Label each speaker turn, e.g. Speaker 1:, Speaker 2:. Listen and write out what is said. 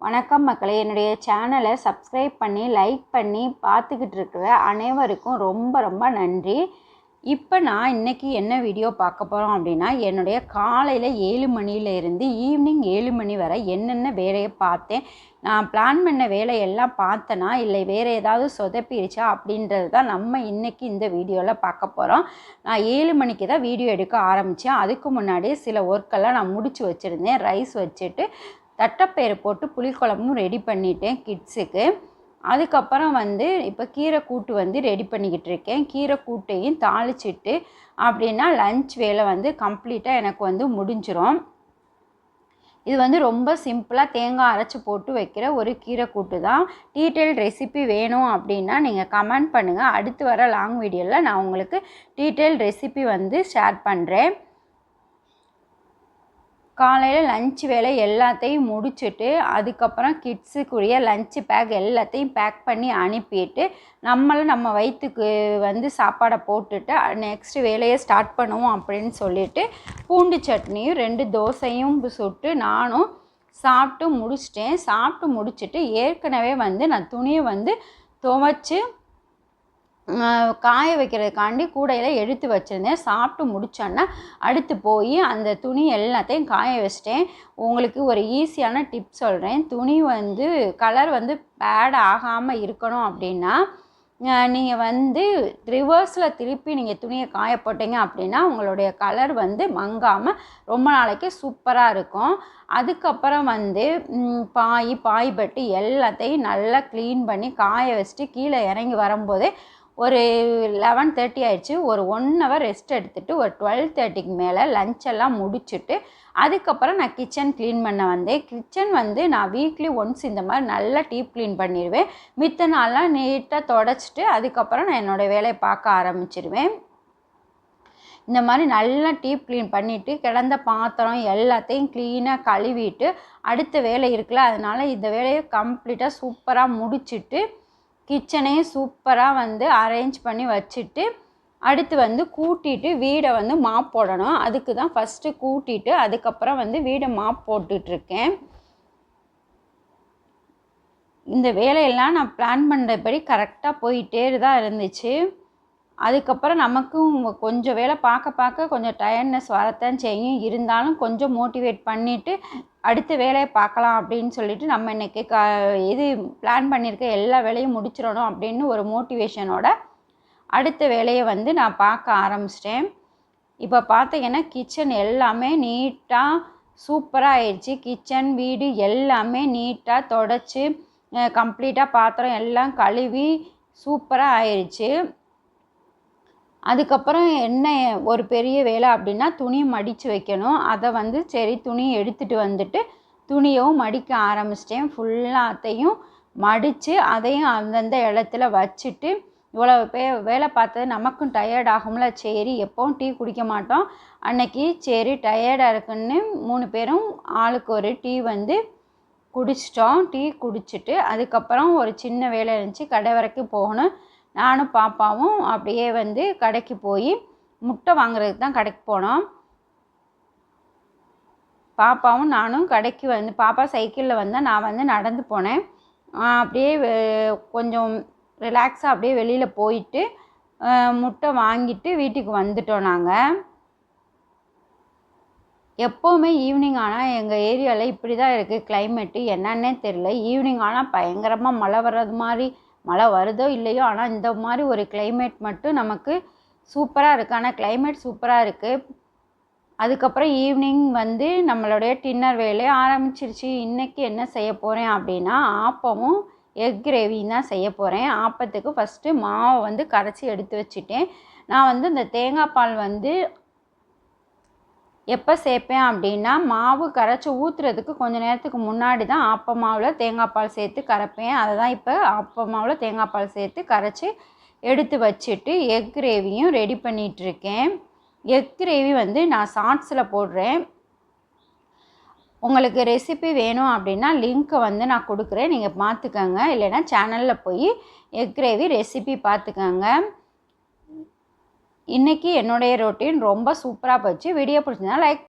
Speaker 1: வணக்கம் மக்களே, என்னுடைய சேனலை சப்ஸ்கிரைப் பண்ணி லைக் பண்ணி பார்த்துக்கிட்டு இருக்கிற அனைவருக்கும் ரொம்ப ரொம்ப நன்றி. இப்போ நான் இன்றைக்கி என்ன வீடியோ பார்க்க போகிறோம் அப்படின்னா, என்னுடைய காலையில் 7 மணியிலேருந்து ஈவினிங் 7 மணி வரை என்னென்ன வேலையை பார்த்தேன், நான் பிளான் பண்ண வேலையெல்லாம் பார்த்தேனா இல்லை வேறு ஏதாவது சொதப்பிடுச்சா அப்படின்றது தான் நம்ம இன்றைக்கி இந்த வீடியோவில் பார்க்க போகிறோம். நான் 7 மணிக்கு தான் வீடியோ எடுக்க ஆரம்பித்தேன். அதுக்கு முன்னாடியே சில ஒர்க்கெல்லாம் நான் முடித்து வச்சுருந்தேன். ரைஸ் வச்சுட்டு தட்டைப்பயிறு போட்டு புளிக்குழம்பும் ரெடி பண்ணிட்டேன் கிட்ஸுக்கு. அதுக்கப்புறம் இப்போ கீரை கூட்டு ரெடி பண்ணிக்கிட்டு இருக்கேன். கீரை கூட்டையும் தாளிச்சிட்டு அப்படின்னா லஞ்ச் வேலை கம்ப்ளீட்டாக எனக்கு முடிஞ்சிடும். இது ரொம்ப சிம்பிளாக தேங்காய் அரைச்சி போட்டு வைக்கிற ஒரு கீரை கூட்டு தான். டீட்டெயில் ரெசிபி வேணும் அப்படின்னா நீங்கள் கமெண்ட் பண்ணுங்கள். அடுத்து வர லாங் வீடியோவில் நான் உங்களுக்கு டீட்டெயில் ரெசிபி ஷேர் பண்ணுறேன். காலையில் லஞ்ச் வேலை எல்லாத்தையும் முடிச்சுட்டு அதுக்கப்புறம் கிட்ஸுக்குரிய லஞ்சு பேக் எல்லாத்தையும் பேக் பண்ணி அனுப்பிட்டு நம்மளும் நம்ம வயிற்றுக்கு சாப்பாடை போட்டுட்டு நெக்ஸ்ட்டு வேலையை ஸ்டார்ட் பண்ணுவோம் அப்படின்னு சொல்லிட்டு பூண்டு சட்னியும் 2 தோசையும் சுட்டு நானும் சாப்பிட்டு முடிச்சிட்டேன். சாப்பிட்டு முடிச்சுட்டு ஏற்கனவே நான் துணியை துவைச்சி காய வைக்கிறதுக்காண்டி கூடையில் எடுத்து வச்சுருந்தேன். சாப்பிட்டு முடித்தோன்னா அடுத்து போய் அந்த துணி எல்லாத்தையும் காய வச்சிட்டேன். உங்களுக்கு ஒரு ஈஸியான டிப் சொல்கிறேன். துணி கலர் பேட் ஆகாமல் இருக்கணும் அப்படின்னா நீங்கள் ரிவர்ஸில் திருப்பி நீங்கள் துணியை காய போட்டிங்க அப்படின்னா உங்களுடைய கலர் மங்காமல் ரொம்ப நாளைக்கு சூப்பராக இருக்கும். அதுக்கப்புறம் பாய் பட்டு எல்லாத்தையும் நல்லா க்ளீன் பண்ணி காய வச்சுட்டு கீழே இறங்கி வரும்போதே ஒரு 11:30 ஆயிடுச்சு. ஒரு 1 ஹவர் ரெஸ்ட் எடுத்துகிட்டு ஒரு 12:30க்கு மேலே லஞ்செல்லாம் முடிச்சுட்டு அதுக்கப்புறம் நான் கிச்சன் க்ளீன் பண்ண வந்தேன். கிச்சன் நான் வீக்லி ஒன்ஸ் இந்த மாதிரி நல்லா டீப் க்ளீன் பண்ணிடுவேன். மித்த நாள்லாம் நீட்டாக தொடச்சிட்டு அதுக்கப்புறம் நான் என்னோடய வேலையை பார்க்க ஆரம்பிச்சிடுவேன். இந்த மாதிரி நல்லா டீப் க்ளீன் பண்ணிவிட்டு கிடந்த பாத்திரம் எல்லாத்தையும் க்ளீனாக கழுவிட்டு அடுத்த வேலை இருக்குல்ல, அதனால் இந்த வேலையை கம்ப்ளீட்டாக சூப்பராக முடிச்சுட்டு கிச்சனையும் சூப்பராக அரேஞ்ச் பண்ணி வச்சுட்டு அடுத்து கூட்டிட்டு வீடை மாப் போடணும். அதுக்கு தான் ஃபஸ்ட்டு கூட்டிட்டு அதுக்கப்புறம் வீடை மாப் போட்டுட்ருக்கேன். இந்த வேலையெல்லாம் நான் பிளான் பண்ணுறபடி கரெக்டாக போயிட்டே தான் இருந்துச்சு. அதுக்கப்புறம் நமக்கும் கொஞ்சம் வேலை பார்க்க கொஞ்சம் டயர்ட்னஸ் வரத்தான் செய்யும். இருந்தாலும் கொஞ்சம் மோட்டிவேட் பண்ணிவிட்டு அடுத்த வேலையை பார்க்கலாம் அப்படின்னு சொல்லிட்டு நம்ம இன்றைக்கி இது பிளான் பண்ணியிருக்க எல்லா வேலையும் முடிச்சிடணும் அப்படின்னு ஒரு மோட்டிவேஷனோட அடுத்த வேலையை நான் பார்க்க ஆரம்பிச்சிட்டேன். இப்போ பார்த்தீங்கன்னா கிச்சன் எல்லாமே நீட்டாக சூப்பராக ஆயிடுச்சு. கிச்சன் வீடு எல்லாமே நீட்டாக தொடச்சி கம்ப்ளீட்டாக பாத்திரம் எல்லாம் கழுவி சூப்பராக ஆயிடுச்சு. அதுக்கப்புறம் என்ன ஒரு பெரிய வேலை அப்படின்னா துணி மடித்து வைக்கணும். அதை சரி துணி எடுத்துகிட்டு வந்துட்டு துணியவும் மடிக்க ஆரம்பிச்சிட்டேன். ஃபுல்லாத்தையும் மடித்து அதையும் அந்தந்த இடத்துல வச்சுட்டு இவ்வளோ வேலை பார்த்தது நமக்கும் டயர்ட் ஆகும்ல. சரி எப்போவும் டீ குடிக்க மாட்டோம், அன்னைக்கு சரி டயர்டாக இருக்குன்னு 3 பேரும் ஆளுக்கு ஒரு டீ குடிச்சிட்டோம். டீ குடிச்சிட்டு அதுக்கப்புறம் ஒரு சின்ன வேலை இருந்துச்சு, கடை வரைக்கும் போகணும். நானும் பாப்பாவும் அப்படியே கடைக்கு போய் முட்டை வாங்குறதுக்கு தான் கடைக்கு போனோம். பாப்பாவும் நானும் கடைக்கு பாப்பா சைக்கிளில் வந்தால் நான் நடந்து போனேன். அப்படியே கொஞ்சம் ரிலாக்ஸாக அப்படியே வெளியில் போயிட்டு முட்டை வாங்கிட்டு வீட்டுக்கு வந்துட்டோம். நாங்கள் எப்போவுமே ஈவினிங் ஆனால் எங்கள் ஏரியாவில் இப்படி தான் இருக்குது கிளைமேட்டு, என்னன்னே தெரியல. ஈவினிங் ஆனால் பயங்கரமாக மழை வர்றது மாதிரி, மழை வருதோ இல்லையோ ஆனால் இந்த மாதிரி ஒரு கிளைமேட் மட்டும் நமக்கு சூப்பராக இருக்குது. ஆனால் கிளைமேட் சூப்பராக இருக்குது. அதுக்கப்புறம் ஈவினிங் நம்மளுடைய டின்னர் வேலையை ஆரம்பிச்சிருச்சு. இன்றைக்கி என்ன செய்ய போகிறேன் அப்படின்னா ஆப்பமும் எக் கிரேவியும் தான் செய்ய போகிறேன். ஆப்பத்துக்கு ஃபஸ்ட்டு மாவை கரைச்சி எடுத்து வச்சுட்டேன். நான் இந்த தேங்காய் பால் எப்போ சேர்ப்பேன் அப்படின்னா மாவு கரைச்சி ஊற்றுறதுக்கு கொஞ்சம் நேரத்துக்கு முன்னாடி தான் ஆப்ப மாவில் தேங்காய் பால் சேர்த்து கரைப்பேன். அதை தான் இப்போ ஆப்ப மாவில் தேங்காய் பால் சேர்த்து கரைச்சி எடுத்து வச்சுட்டு எக் கிரேவியும் ரெடி பண்ணிகிட்ருக்கேன். எக் கிரேவி நான் ஷார்ட்ஸில் போடுறேன். உங்களுக்கு ரெசிபி வேணும் அப்படின்னா லிங்க்கை நான் கொடுக்குறேன், நீங்கள் பார்த்துக்கோங்க. இல்லைன்னா சேனலில் போய் எக் கிரேவி ரெசிபி பார்த்துக்கோங்க. இன்றைக்கி என்னுடைய ரொட்டீன் ரொம்ப சூப்பராக போச்சு. வீடியோ பிடிச்சிருந்தா லைக்